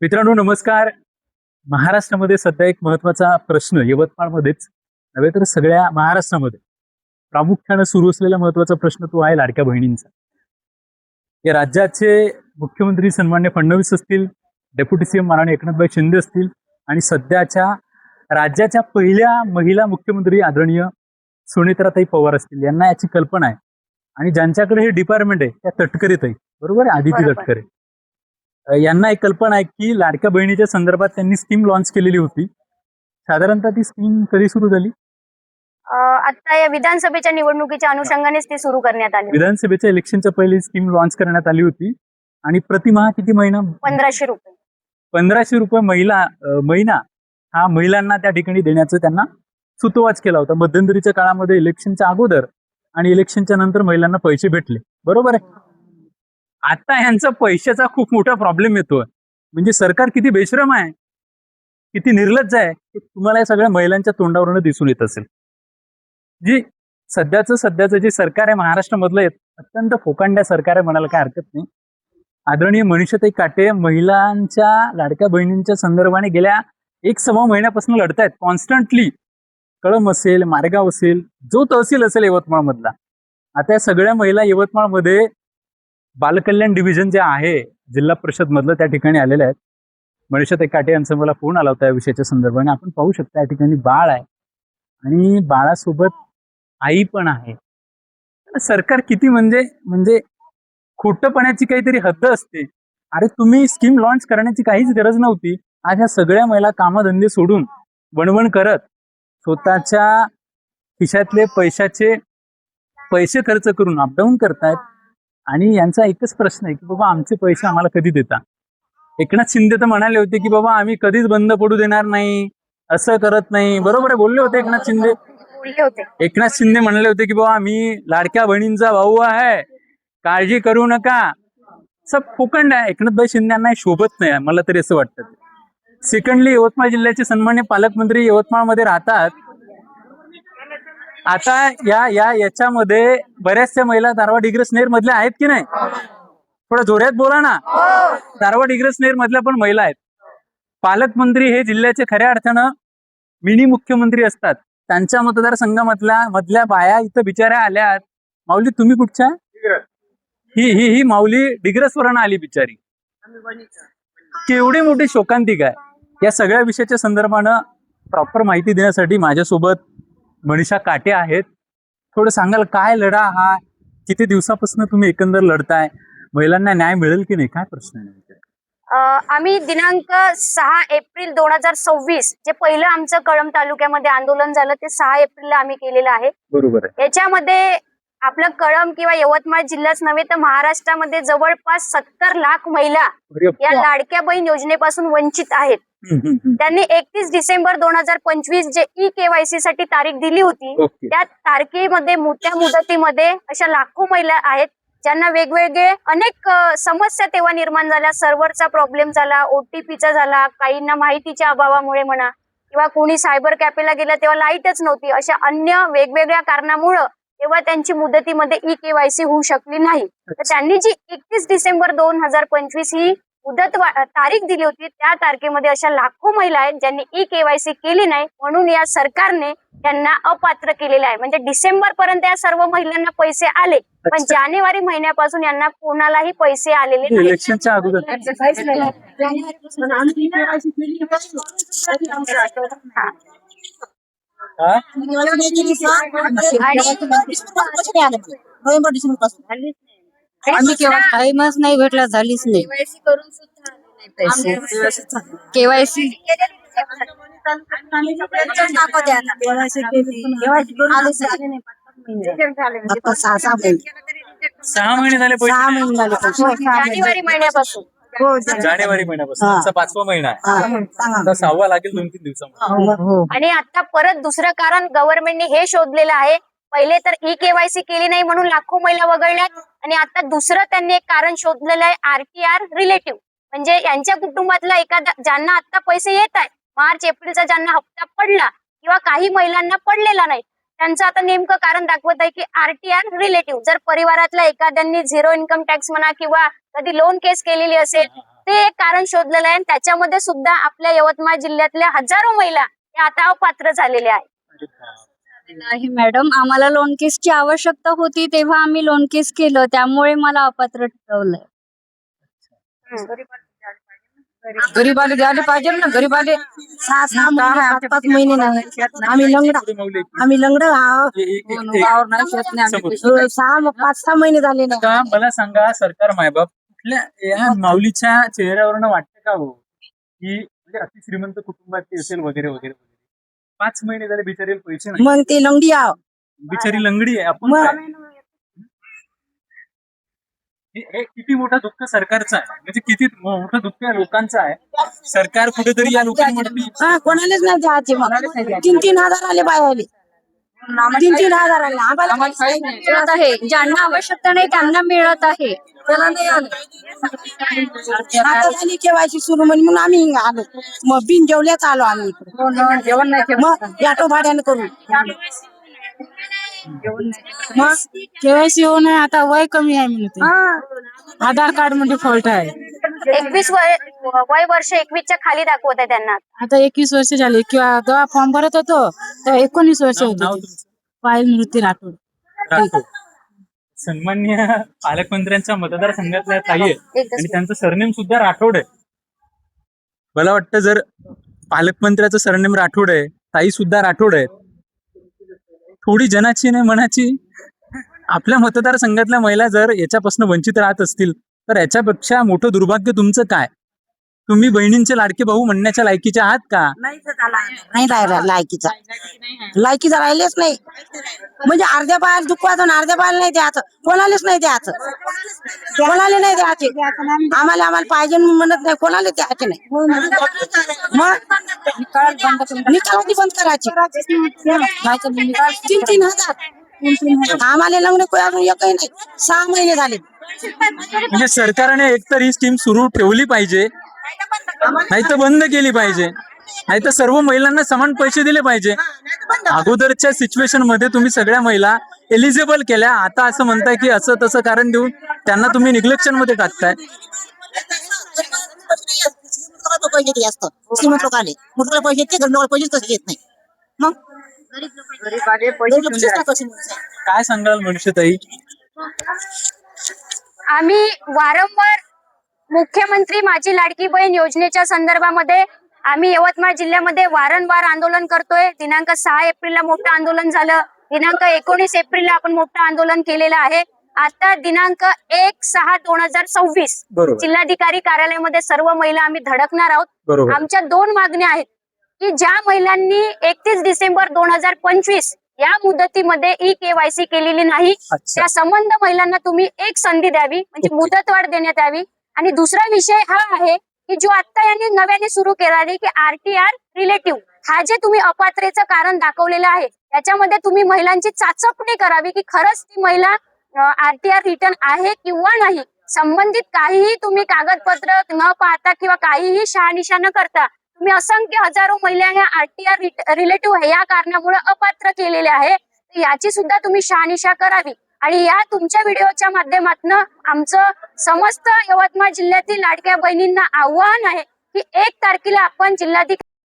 मित्रांनो नमस्कार. महाराष्ट्रामध्ये सध्या एक महत्वाचा प्रश्न यवतमाळमध्येच नव्हे तर सगळ्या महाराष्ट्रामध्ये प्रामुख्याने सुरू असलेला महत्वाचा प्रश्न तो आहे लाडक्या बहिणींचा. या राज्याचे मुख्यमंत्री सन्मान्य फडणवीस असतील, डेप्युटी सीएम माननीय एकनाथभाई शिंदे असतील आणि सध्याच्या राज्याच्या पहिल्या महिला मुख्यमंत्री आदरणीय सुनेत्राताई पवार असतील, यांना याची कल्पना आहे. आणि ज्यांच्याकडे हे डिपार्टमेंट आहे त्या तटकरेत आहे, बरोबर आहे, आदिती तटकरे. यांना एक कल्पना आहे की लाडक्या बहिणीच्या संदर्भात त्यांनी स्कीम लॉन्च केलेली होती. साधारणतः ती स्कीम कधी सुरू झाली? आता या विधानसभेच्या निवडणुकीच्या अनुषंगानेच ती सुरू करण्यात आली. विधानसभेच्या इलेक्शनच्या पहिली स्कीम लॉन्च करण्यात आली होती. आणि प्रतिमाह किती महिना? 1500 रुपये. 1500 रुपये महिना हा महिलांना त्या ठिकाणी देण्याचं त्यांना सुतोवाच केला होता. मध्यंतरीच्या काळामध्ये इलेक्शनच्या अगोदर आणि इलेक्शनच्या नंतर महिलांना पैसे भेटले, बरोबर आहे. आता यांचा पैशाचा खूप मोठा प्रॉब्लेम येतोय. म्हणजे सरकार किती बेशरम आहे, किती निर्लज्ज आहे, हे तुम्हाला या सगळ्या महिलांच्या तोंडावरून दिसून येत असेल. जी सध्याचं जे सरकार आहे महाराष्ट्रामधलं अत्यंत फोकांड्या सरकार आहे म्हणायला काय हरकत नाही. आदरणीय मनीषाताई काटे महिलांच्या लाडक्या बहिणींच्या संदर्भाने गेल्या 1.25 महिन्यापासून लढतायत कॉन्स्टंटली. कळंब असेल, मारेगाव असेल, जो तहसील असेल यवतमाळ मधला. आता या सगळ्या महिला यवतमाळमध्ये बालकल्याण डिव्हिजन जे आहे जिल्हा परिषद मधलं त्या ठिकाणी आलेले आहेत. मनीषाताई काटे यांचा मला फोन आला होता या विषयाच्या संदर्भाने. आपण पाहू शकता या ठिकाणी बाळ आहे आणि बाळासोबत आई पण आहे. सरकार किती म्हणजे खोटपणाची काहीतरी हद्द असते. अरे तुम्ही स्कीम लॉन्च करण्याची काहीच गरज नव्हती. आज ह्या सगळ्या महिला कामधंदे सोडून वणवण करत स्वतःच्या खिशातले पैसे खर्च करून अपडाऊन करतायत. आणि यांचा एकच प्रश्न आहे की बाबा आमचे पैसे आम्हाला कधी देता. एकनाथ शिंदे तर म्हणाले होते की बाबा आम्ही कधीच बंद पडू देणार नाही, असं करत नाही, बरोबर आहे, बोलले होते एकनाथ शिंदे. एकनाथ शिंदे म्हणाले होते की बाबा आम्ही लाडक्या बहिणींचा भाऊ आहे, काळजी करू नका. सब फोकंड आहे. एकनाथभाई शिंदे यांना शोभत नाही, मला तरी असं वाटतं. सेकंडली यवतमाळ जिल्ह्याचे सन्मान्य पालकमंत्री यवतमाळमध्ये राहतात. आता याच्यामध्ये बऱ्याचशा महिला धारवाड डिग्रसनेर मधल्या आहेत की नाही? थोडं जोरात बोला ना. धारवाड डिग्रसनेर मधल्या पण महिला आहेत. पालकमंत्री हे जिल्ह्याचे खऱ्या अर्थानं मिनी मुख्यमंत्री असतात. त्यांच्या मतदारसंघामधल्या बाया इथं बिचाऱ्या आल्यात. माऊली तुम्ही कुठच्या? ही माऊली डिग्रसवरून आली बिचारी. केवढी मोठी शोकांतिका आहे. या सगळ्या विषयाच्या संदर्भानं प्रॉपर माहिती देण्यासाठी माझ्यासोबत मनीषा काटे आहेत. थोडं सांगाल काय लढा हा, किती दिवसापासून तुम्ही एकंदर लढताय, महिलांना न्याय मिळेल की नाही, काय प्रश्न आहे? आम्ही दिनांक 6 एप्रिल 2026 जे पहिलं आमचं कळंब तालुक्यामध्ये आंदोलन झालं ते 6 एप्रिलला आम्ही केलेलं आहे. बरोबर आहे. याच्यामध्ये आपलं कळंब किंवा यवतमाळ जिल्हाच नव्हे तर महाराष्ट्रामध्ये जवळपास 70 लाख महिला या लाडक्या बहीण योजनेपासून वंचित आहेत. त्यांनी 31 डिसेंबर 2025 जे ई-केवायसी साठी तारीख दिली होती, त्या तारखेमध्ये मोठ्या मुदतीमध्ये अशा लाखो महिला आहेत ज्यांना वेगवेगळे अनेक समस्या तेव्हा निर्माण झाल्या. सर्व्हरचा प्रॉब्लेम झाला, ओटीपीचा झाला, काहींना माहितीच्या अभावामुळे म्हणा किंवा कोणी सायबर कॅफेला गेला तेव्हा लाईटच नव्हती. अशा अन्य वेगवेगळ्या कारणामुळे तेव्हा त्यांची मुदतीमध्ये ई-केवायसी होऊ शकली नाही. तर त्यांनी जी 31 डिसेंबर 2025 ही मुदत तारीख दिली होती, त्या तारखेमध्ये अशा लाखो महिला आहेत ज्यांनी ई-केवायसी केली नाही, म्हणून या सरकारने त्यांना अपात्र केलेलं आहे. म्हणजे डिसेंबर पर्यंत या सर्व महिलांना पैसे आले, पण जानेवारी महिन्यापासून यांना कोणालाही पैसे आलेले नाही. इलेक्शनच्या अगोदर आम्ही केव्हा टाइमच नाही भेटला, झालीच नाही केवायसी. आता 6 महिने झाले. जानेवारी महिन्यापासून. जानेवारी महिन्यापासून 5वा महिना आहे. आता 6वा लागेल 2-3 दिवसामध्ये. आणि आता परत दुसरं कारण गव्हर्नमेंटने हे शोधलेलं आहे. पहिले तर ई-केवायसी केली नाही म्हणून लाखो महिला वगळल्यात, आणि आता दुसरं त्यांनी एक कारण शोधलेलं आहे RTR रिलेटिव्ह. म्हणजे यांच्या कुटुंबातला एखादा ज्यांना आता पैसे येत आहे, मार्च एप्रिलचा ज्यांना हप्ता पडला किंवा काही महिलांना पडलेला नाही, त्यांचं आता नेमकं कारण दाखवत आहे की RTR रिलेटिव्ह. जर परिवारातल्या एखाद्यांनी झिरो इन्कम टॅक्स म्हणा किंवा कधी लोन केस केलेली असेल ते एक कारण शोधलेलं आहे आणि त्याच्यामध्ये सुद्धा आपल्या यवतमाळ जिल्ह्यातल्या हजारो महिला या आता अपात्र झालेल्या आहेत. नाही मॅडम, आम्हाला लोन केसची आवश्यकता होती तेव्हा आम्ही लोन केस केलं, त्यामुळे मला अपात्र ठरवलंय. गरीबाले द्यायला पाहिजे ना. गरीबाले 6-6 महिने नाही. आम्ही लंगडा वावर नाही शेत नाही आम्ही. 5-6 महिने झाले ना. आता मला सांगा, सरकार मायबाप कुठल्या या माऊलीच्या चेहऱ्यावरनं वाटतं का हो की म्हणजे अति श्रीमंत कुटुंबाची असेल वगैरे वगैरे वगैरे 5 महिने झाले बिचारीला पैसे नाही, मग ते लंगडी आव बिचारी लंगडी आहे. आपण काय? हे किती मोठं दुःख सरकारचं आहे, म्हणजे किती मोठं दुःख या लोकांचं आहे. सरकार कुठेतरी या लोकांवरती कोणालाच नाही द्यायचे. मग 3-3 हजार आले बायाले. 3-3 हजार आले आम्हाला मिळत आहे, ज्यांना आवश्यकता नाही त्यांना मिळत आहे. त्याला नाही आले. आता झाली केवायची सुरू म्हणून आम्ही आलो. मग बिन जेवल्याच आलो आम्ही इकडे. जेवण नाही मग ऑटो भाड्याने करू. मग केवायसी होऊ नये. आता वय कमी आहे म्हणते. आधार कार्ड मध्ये फॉल्ट आहे. 21 वय वर्ष 21च्या खाली दाखवत आहे त्यांना. आता 21 वर्ष झाले किंवा जेव्हा फॉर्म भरत होतो तेव्हा 19 वर्ष नाव होते. तुमचं? पायल नृत्य राठोड. राठोड. सन्मान्य पालकमंत्र्यांच्या मतदारसंघातल्या ताई आहेत आणि त्यांचं सरनेम सुद्धा राठोड आहे. मला वाटतं जर पालकमंत्र्याचं सरनेम राठोड आहे, ताई सुद्धा राठोड आहे, थोडी जनाची नाही मनाची आपल्या मतदारसंघातल्या महिला जर याच्यापासून वंचित राहत असतील तर याच्यापेक्षा मोठं दुर्भाग्य तुमचं काय? तुम्ही बहिणींचे लाडके भाऊ म्हणण्याच्या लायकीचे आहात का? नाही राहिला लायकीचा राहिलेच नाही. म्हणजे अर्ध्या पायाला दुखवायचं आणि अर्ध्या पायाला नाही द्यायचं. कोणालाच नाही द्यायचं. कोणाला नाही द्यायचे. आम्हाला पाहिजे म्हणत नाही. कोणाला द्यायचे नाही. मग निकाल बंद करायची. 3-3 हजार आम्हाला लग्न अजून एकही नाही. 6 महिने झाले. म्हणजे सरकारने एकतर ही स्कीम सुरू ठेवली पाहिजे, नाही तर बंद केली पाहिजे, नाही तर सर्व महिलांना समान पैसे दिले पाहिजे. अगोदरच्या सिच्युएशन मध्ये तुम्ही सगळ्या महिला एलिजिबल केल्या, आता असं म्हणताय की असं तसं कारण देऊन त्यांना तुम्ही निग्लेक्शन मध्ये टाकताय. पैसे जास्त श्रीमंत लोकांनी मोठे पैसे येते, गरीब लोकांना पैसेच कसे येत नाही. मग काय सांगाल मनुष्यताई? आम्ही वारंवार मुख्यमंत्री माझी लाडकी बहीण योजनेच्या संदर्भामध्ये आम्ही यवतमाळ जिल्ह्यामध्ये वारंवार आंदोलन करतोय. दिनांक 6 एप्रिलला मोठं आंदोलन झालं. दिनांक 19 एप्रिलला आपण मोठं आंदोलन केलेलं आहे. आता दिनांक 1/6/2026 जिल्हाधिकारी कार्यालयामध्ये सर्व महिला आम्ही धडकणार आहोत. आमच्या 2 मागण्या आहेत की ज्या महिलांनी 31 डिसेंबर 2025 या मुदतीमध्ये ई-केवायसी केलेली नाही त्या संबंध महिलांना तुम्ही एक संधी द्यावी, म्हणजे मुदतवाढ देण्यात यावी. आणि दुसरा विषय हा आहे की जो आता यांनी नव्याने सुरू केला आहे की RTR रिलेटिव्ह, हा जे तुम्ही अपात्रतेचं कारण दाखवलेलं आहे त्याच्यामध्ये तुम्ही महिलांची चाचपणी करावी की खरंच ती महिला RTR रिटर्न आहे किंवा नाही. संबंधित काहीही तुम्ही कागदपत्र न पाहता किंवा काहीही शहानिशा न करता तुम्ही असंख्य हजारो महिला ह्या RTR रिलेटिव्ह या कारणामुळे अपात्र केलेल्या आहे. याची सुद्धा तुम्ही शहानिशा करावी. आणि या तुमच्या व्हिडिओच्या माध्यमातून आमचं समस्त यवतमाळ जिल्ह्यातील लाडक्या बहिणींना आव्हान आहे की 1 तारखेला आपण जिल्हाधिकारी